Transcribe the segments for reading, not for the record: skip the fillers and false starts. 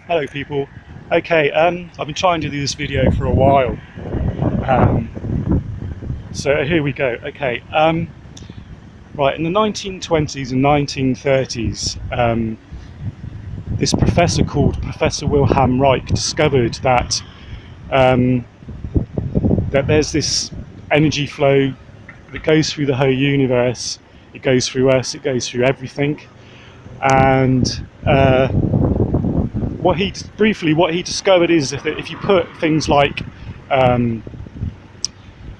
Hello people. Okay, I've been trying to do this video for a while. So here we go. Okay, right, in the 1920s and 1930s, this professor called Professor Wilhelm Reich discovered um, that there's this energy flow that goes through the whole universe. It goes through us, it goes through everything. And what he discovered is that if you put things like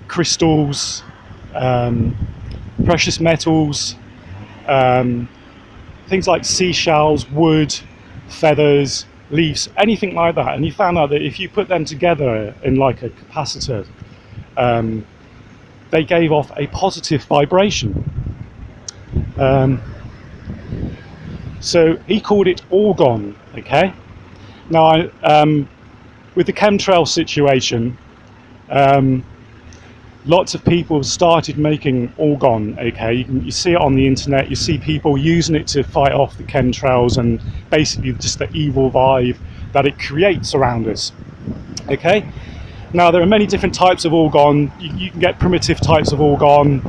crystals, precious metals, things like seashells, wood, feathers, leaves, anything like that, and he found out that if you put them together in like a capacitor, they gave off a positive vibration. So he called it Orgone. Okay. Now, with the chemtrail situation, lots of people started making Orgone. Okay, you see it on the internet. You see people using it to fight off the chemtrails and basically just the evil vibe that it creates around us. Okay. Now there are many different types of Orgone. You can get primitive types of Orgone.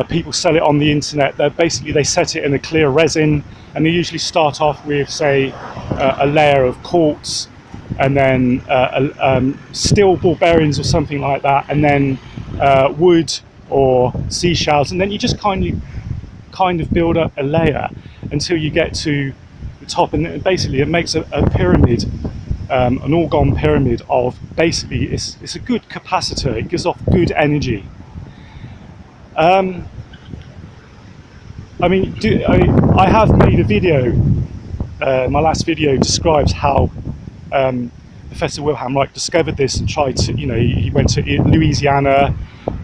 People sell it on the internet. They set it in a clear resin, and they usually start off with, say, a layer of quartz, and then steel ball bearings or something like that, and then wood or seashells, and then you just kind of build up a layer until you get to the top, and basically it makes a pyramid, an Orgone pyramid of basically it's a good capacitor. It gives off good energy. I have made a video. My last video describes how Professor Wilhelm Reich discovered this and tried to, he went to Louisiana,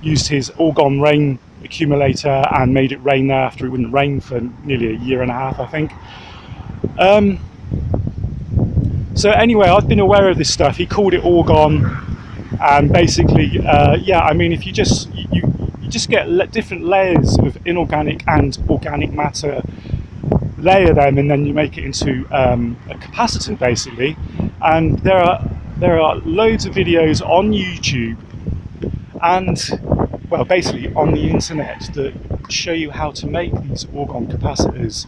used his Orgone rain accumulator and made it rain there after it wouldn't rain for nearly a year and a half, I think. So anyway, I've been aware of this stuff. He called it Orgone, and basically, if you just get different layers of inorganic and organic matter, layer them, and then you make it into a capacitor basically. And there are loads of videos on YouTube and, well, basically on the internet that show you how to make these Orgone capacitors.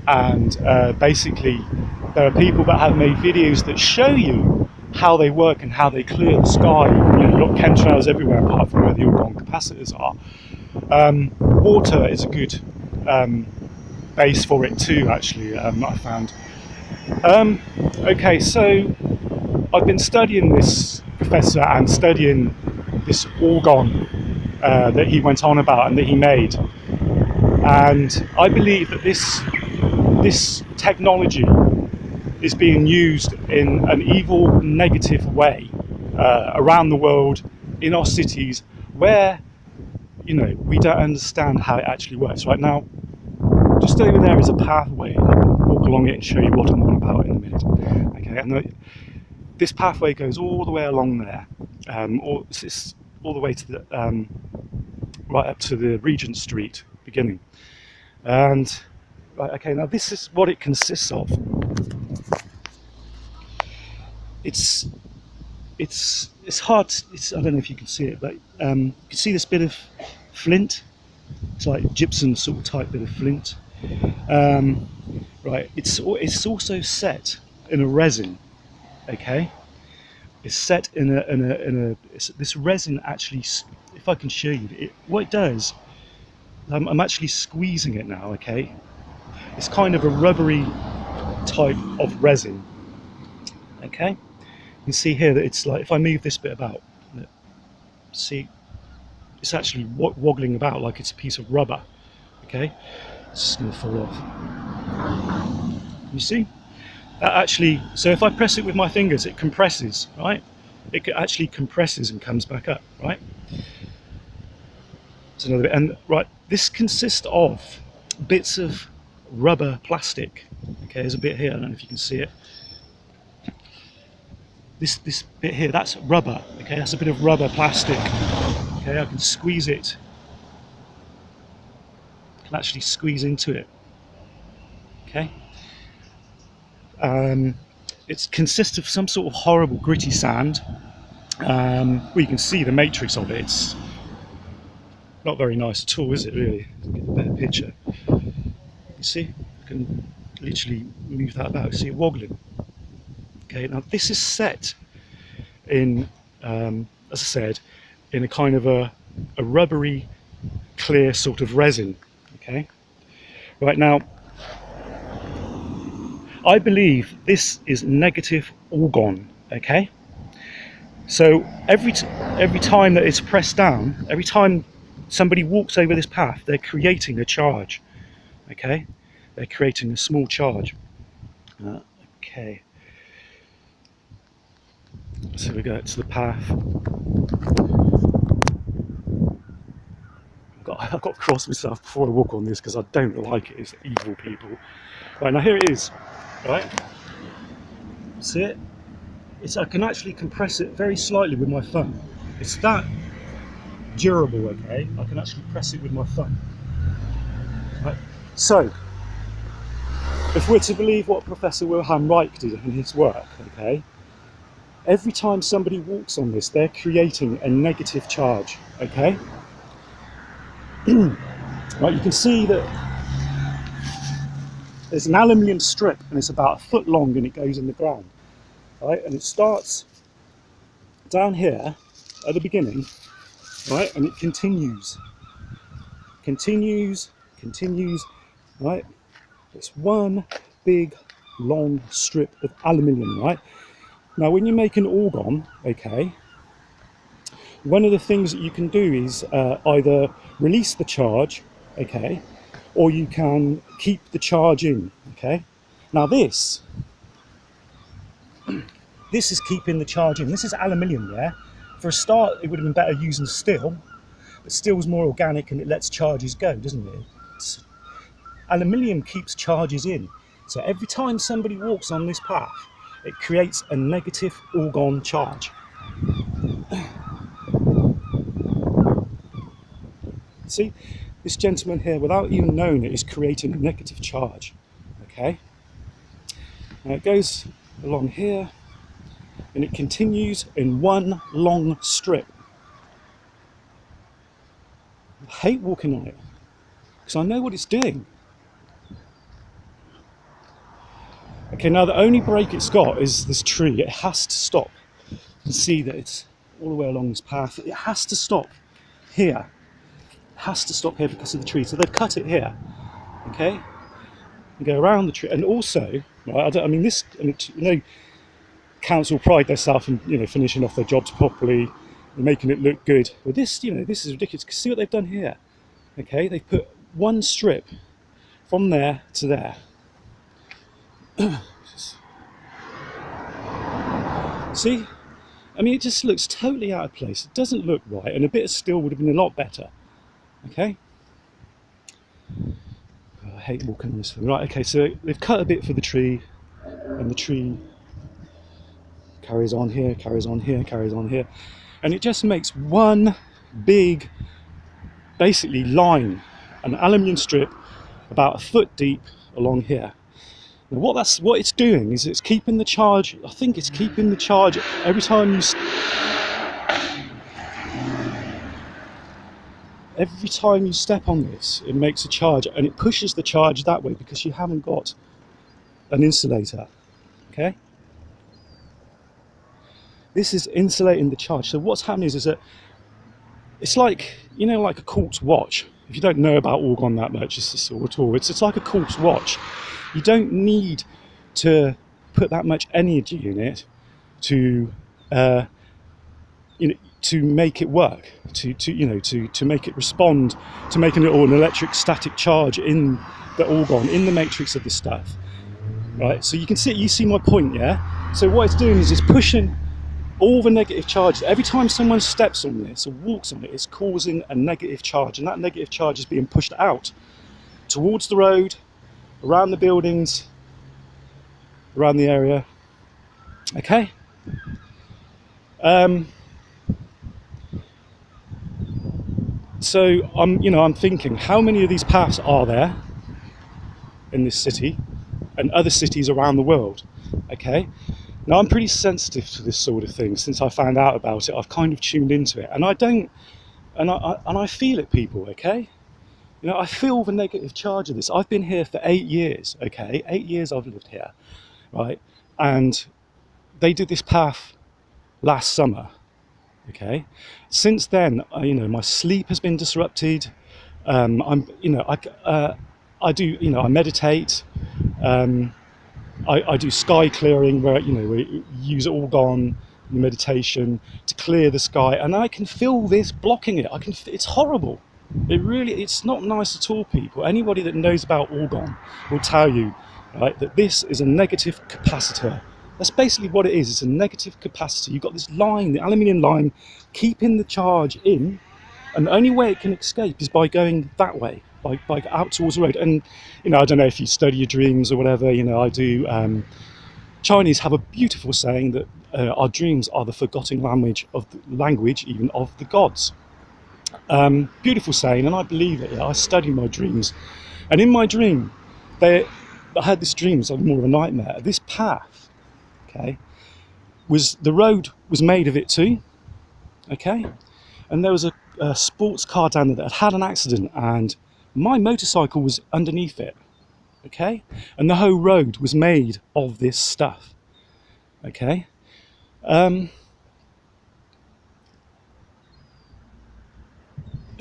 And basically there are people that have made videos that show you how they work and how they clear the sky. You've got chemtrails everywhere apart from where the Orgone capacitors are. Water is a good base for it too, actually, I found. Okay, so I've been studying this professor and studying this Orgone that he went on about and that he made, and I believe that this technology is being used in an evil, negative way around the world, in our cities, where we don't understand how it actually works. Right now, just over there is a pathway. I'll walk along it and show you what I'm on about in a minute. Okay, and this pathway goes all the way along there, it's all the way to the right up to the Regent Street beginning. And right, okay, now this is what it consists of. It's hard. I don't know if you can see it, but you can see this bit of flint. It's like gypsum sort of type bit of flint. Right, it's also set in a resin. Okay, it's set in a this resin actually. If I can show you, what it does, I'm actually squeezing it now. Okay, it's kind of a rubbery type of resin. Okay, you can see here that it's like, if I move this bit about, see, it's actually woggling about like it's a piece of rubber. Okay, it's just going to fall off. You see? That actually, so if I press it with my fingers, it compresses, right? It actually compresses and comes back up, right? It's another bit, and right, this consists of bits of rubber plastic. Okay, there's a bit here, I don't know if you can see it. This bit here, that's rubber. Okay, that's a bit of rubber plastic. Okay, I can squeeze it. I can actually squeeze into it. Okay. it consists of some sort of horrible gritty sand. Well, you can see the matrix of it. It's not very nice at all, is it, really? Get a better picture. You see? I can literally move that about. See it wobbling. Okay, now this is set in, as I said, in a kind of a rubbery, clear sort of resin. Okay? Right now, I believe this is negative orgone. Okay? So every time that it's pressed down, every time somebody walks over this path, they're creating a charge. Okay, they're creating a small charge. Okay, so we go to the path. I've got to cross myself before I walk on this because I don't like it. It's evil people. Right, now here it is. Right, see it? I can actually compress it very slightly with my thumb. It's that durable, okay? I can actually press it with my thumb. Right. So, if we're to believe what Professor Wilhelm Reich did in his work, okay, every time somebody walks on this, they're creating a negative charge, okay? Right, you can see that there's an aluminium strip and it's about 1 foot long and it goes in the ground, right? And it starts down here at the beginning, right? And it continues, right? It's one big long strip of aluminium, right? Now when you make an orgone, okay, one of the things that you can do is either release the charge, okay, or you can keep the charge in, okay. Now this is keeping the charge in. This is aluminium, yeah. For a start, it would have been better using steel, but steel's more organic and it lets charges go, doesn't it? Aluminium keeps charges in. So every time somebody walks on this path, it creates a negative orgone charge. See, this gentleman here, without even knowing it, is creating a negative charge. Okay. Now it goes along here, and it continues in one long strip. I hate walking on it because I know what it's doing. Okay, now the only break it's got is this tree. It has to stop. You can see that it's all the way along this path. It has to stop here. It has to stop here because of the tree. So they've cut it here, okay? And go around the tree. And also, right, council pride themselves in, finishing off their jobs properly and making it look good. But this, this is ridiculous. See what they've done here? Okay, they've put one strip from there to there. See? I mean, it just looks totally out of place. It doesn't look right, and a bit of steel would have been a lot better. Okay? Oh, I hate walking on this thing. Right, okay, so they've cut a bit for the tree, and the tree carries on here, carries on here, carries on here, and it just makes one big, basically, line, an aluminium strip about 1 foot deep along here. Now what it's doing is it's keeping the charge. I think it's keeping the charge every time you step on this, it makes a charge and it pushes the charge that way because you haven't got an insulator. Okay, this is insulating the charge. So what's happening is that it's like, like a quartz watch. If you don't know about orgone that much, it's like a quartz watch. You don't need to put that much energy in it to make it work, to make it respond, to make an electric static charge in the orgone, in the matrix of this stuff. Right, so you see my point, yeah? So what it's doing is it's pushing all the negative charges. Every time someone steps on this or walks on it, it's causing a negative charge, and that negative charge is being pushed out towards the road, around the buildings, around the area. Okay? So I'm thinking, how many of these paths are there in this city? and other cities around the world. Okay, now I'm pretty sensitive to this sort of thing. Since I found out about it, I've kind of tuned into it, and I feel it, people. Okay, you know, I feel the negative charge of this. I've been here for 8 years. Okay, 8 years I've lived here, right? And they did this path last summer. Okay, since then, you know, my sleep has been disrupted. I do, you know, I meditate. I do sky clearing, where, you know, we use Orgone meditation to clear the sky, and I can feel this blocking it. It's horrible. It's not nice at all, people. Anybody that knows about Orgone will tell you, right, that this is a negative capacitor. That's basically what it is. It's a negative capacitor. You've got this line, the aluminium line, keeping the charge in, and the only way it can escape is by going that way, by out towards the road. And, you know, I don't know if you study your dreams or whatever. You know, I do. Chinese have a beautiful saying that our dreams are the forgotten language even of the gods. Beautiful saying, and I believe it. I study my dreams, and in my dream, I had this dream. It's like more of a nightmare. This path, okay, the road was made of it too, okay, and there was a sports car down there that had an accident, and my motorcycle was underneath it, okay, and the whole road was made of this stuff, okay.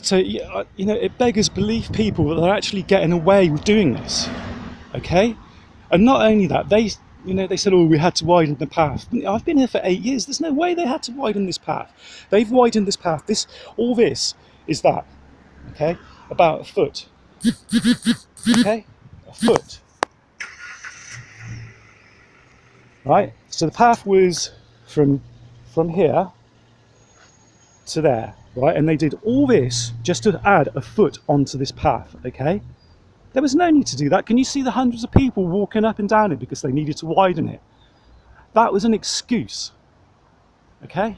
So, you know, it beggars belief, people, that they're actually getting away with doing this, okay? And not only that, they said, oh, we had to widen the path. I've been here for 8 years. There's no way they had to widen this path. They've widened this path. All this is that, okay? About a foot, okay? A foot, right? So the path was from here to there. Right, and they did all this just to add a foot onto this path, okay? There was no need to do that. Can you see the hundreds of people walking up and down it because they needed to widen it? That was an excuse, okay?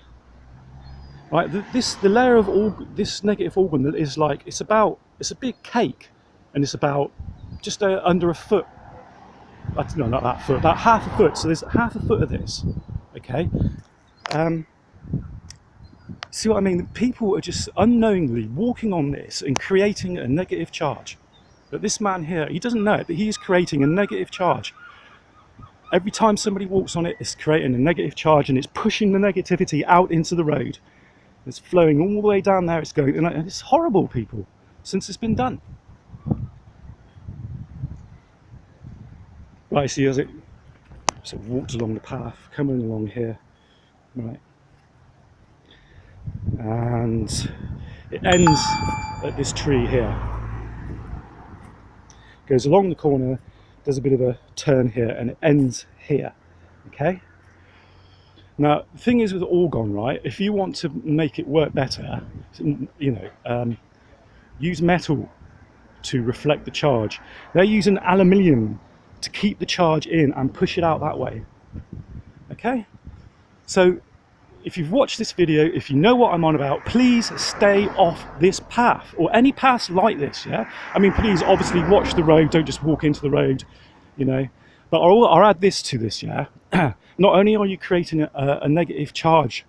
Right, the layer of this negative organ is like, it's a big cake, and it's about just under a foot. No, not that foot, about half a foot. So there's half a foot of this, okay? See what I mean? People are just unknowingly walking on this and creating a negative charge. But this man here, he doesn't know it, but he is creating a negative charge. Every time somebody walks on it, it's creating a negative charge, and it's pushing the negativity out into the road. It's flowing all the way down there. It's going, and it's horrible, people, since it's been done. Right, see, as it sort of walks along the path, coming along here, right. And it ends at this tree here. Goes along the corner, does a bit of a turn here, and it ends here. Okay. Now the thing is with Orgone, right? If you want to make it work better, you know, use metal to reflect the charge. They're using aluminium to keep the charge in and push it out that way. Okay. So, if you've watched this video, if you know what I'm on about, please stay off this path, or any paths like this, yeah? I mean, please obviously watch the road, don't just walk into the road, you know? But I'll add this to this, yeah? Not only are you creating a negative charge,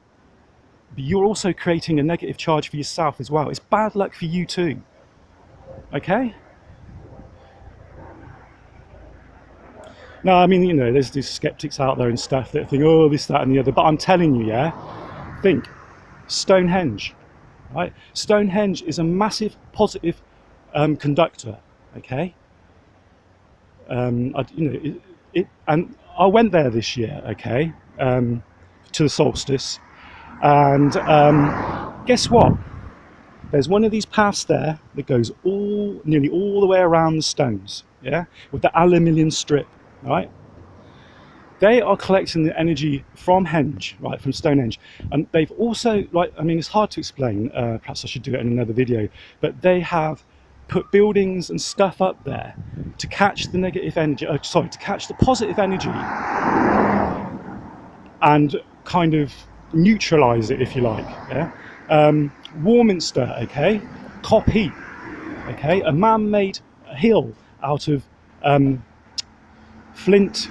but you're also creating a negative charge for yourself as well. It's bad luck for you too, okay? No, I mean, you know, there's these skeptics out there and stuff that think, oh, this, that, and the other. But I'm telling you, yeah, think Stonehenge, right? Stonehenge is a massive positive conductor, okay? And I went there this year, okay, to the solstice, and guess what? There's one of these paths there that goes nearly all the way around the stones, yeah, with the aluminium strip. Right, they are collecting the energy from Henge, right, from Stonehenge, and they've also, like, I mean, it's hard to explain. Perhaps I should do it in another video. But they have put buildings and stuff up there to catch the negative energy. To catch the positive energy, and kind of neutralize it, if you like. Yeah, Warminster, okay, Cop Heap, okay, a man-made hill out of flint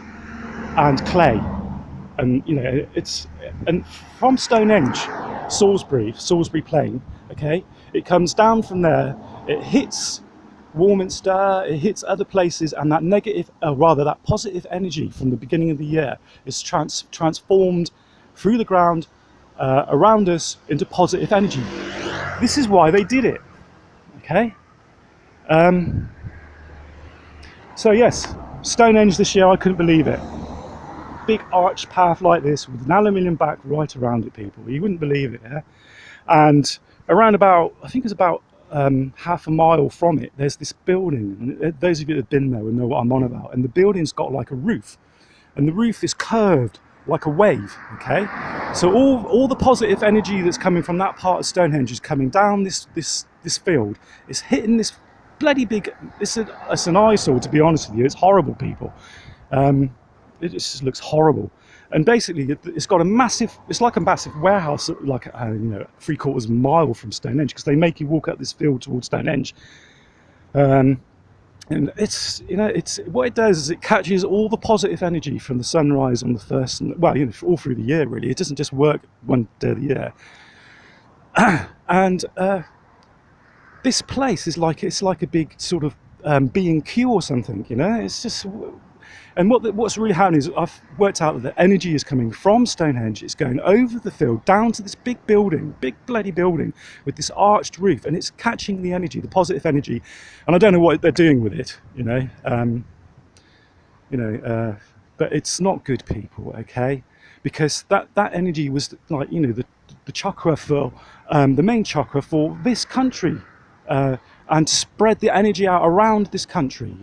and clay, and you know it's, and from Stonehenge, Salisbury Plain, okay, it comes down from there, it hits Warminster, it hits other places, and that negative, rather that positive energy from the beginning of the year is transformed through the ground around us into positive energy. This is why they did it, okay? So yes, Stonehenge this year, I couldn't believe it. Big arched path like this with an aluminium back right around it, people. You wouldn't believe it, yeah? And around about, I think it's about half a mile from it, there's this building. And those of you that have been there will know what I'm on about. And the building's got like a roof, and the roof is curved like a wave, okay? So all the positive energy that's coming from that part of Stonehenge is coming down this field. It's hitting this bloody big, it's an eyesore, to be honest with you. It's horrible, people. It just looks horrible. And basically it's got a massive, it's like a massive warehouse, like 3/4 mile from Stonehenge, because they make you walk up this field towards Stonehenge. And it's, it's, what it does is it catches all the positive energy from the sunrise on the first, well, all through the year, really. It doesn't just work one day of the year. And this place is like, it's like a big sort of B&Q or something, it's just, and what's really happening is I've worked out that the energy is coming from Stonehenge. It's going over the field down to this big building, big bloody building with this arched roof, and it's catching the energy, the positive energy. And I don't know what they're doing with it, but it's not good, people, okay? Because that energy was like, the chakra for, the main chakra for this country, and spread the energy out around this country,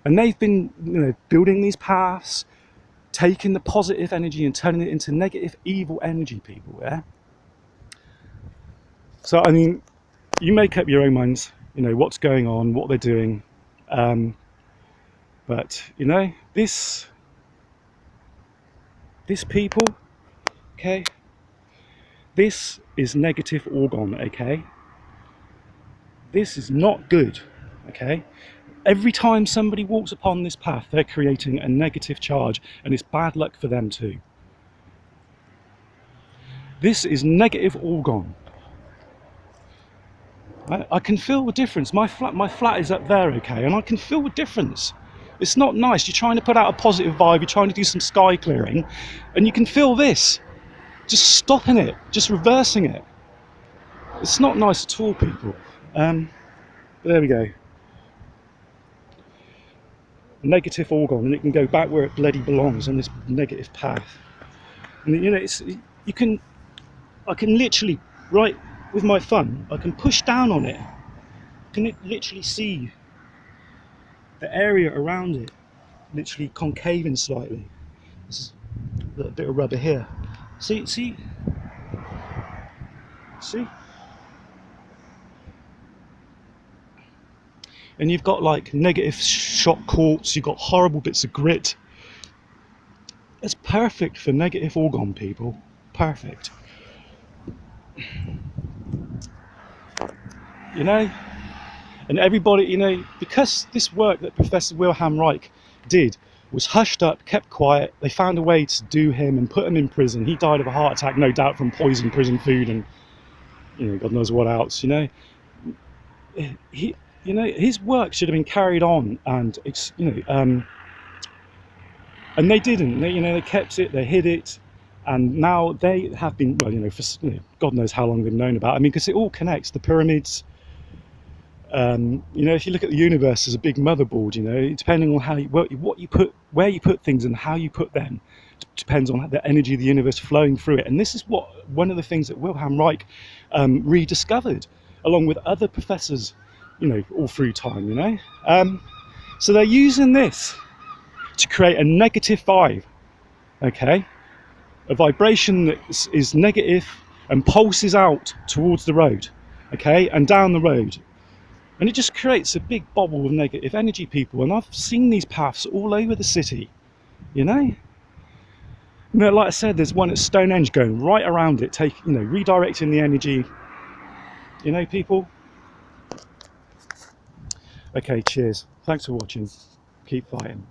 And they've been, building these paths, taking the positive energy and turning it into negative, evil energy, people, yeah? So, I mean, you make up your own minds, what's going on, what they're doing. But, this people, okay? This is negative Orgone, okay? This is not good, okay? Every time somebody walks upon this path, they're creating a negative charge, and it's bad luck for them too. This is negative Orgone. I can feel the difference. My flat is up there, okay, and I can feel the difference. It's not nice. You're trying to put out a positive vibe, you're trying to do some sky clearing, and you can feel this. Just stopping it, just reversing it. It's not nice at all, people. But there we go. Negative Orgone, and it can go back where it bloody belongs, on this negative path. And I can literally, right with my thumb, I can push down on it. I can literally see the area around it literally concaving slightly. This is a little bit of rubber here. See? And you've got like negative shock quartz, you've got horrible bits of grit. It's perfect for negative Orgone, people. Perfect. And everybody, because this work that Professor Wilhelm Reich did was hushed up, kept quiet, they found a way to do him and put him in prison. He died of a heart attack, no doubt, from poisoned prison food and, God knows what else, his work should have been carried on, and and they didn't. They kept it, they hid it, and now they have been, well, for God knows how long they've known about. I mean, because it all connects. The pyramids. If you look at the universe as a big motherboard, depending on how what you put, where you put things, and how you put them, depends on the energy of the universe flowing through it. And this is one of the things that Wilhelm Reich rediscovered, along with other professors, all through time. So they're using this to create a negative vibe, okay? A vibration that is negative and pulses out towards the road, okay, and down the road. And it just creates a big bubble of negative energy, people. And I've seen these paths all over the city, like I said, there's one at Stonehenge going right around it, redirecting the energy, people. Okay, cheers. Thanks for watching. Keep fighting.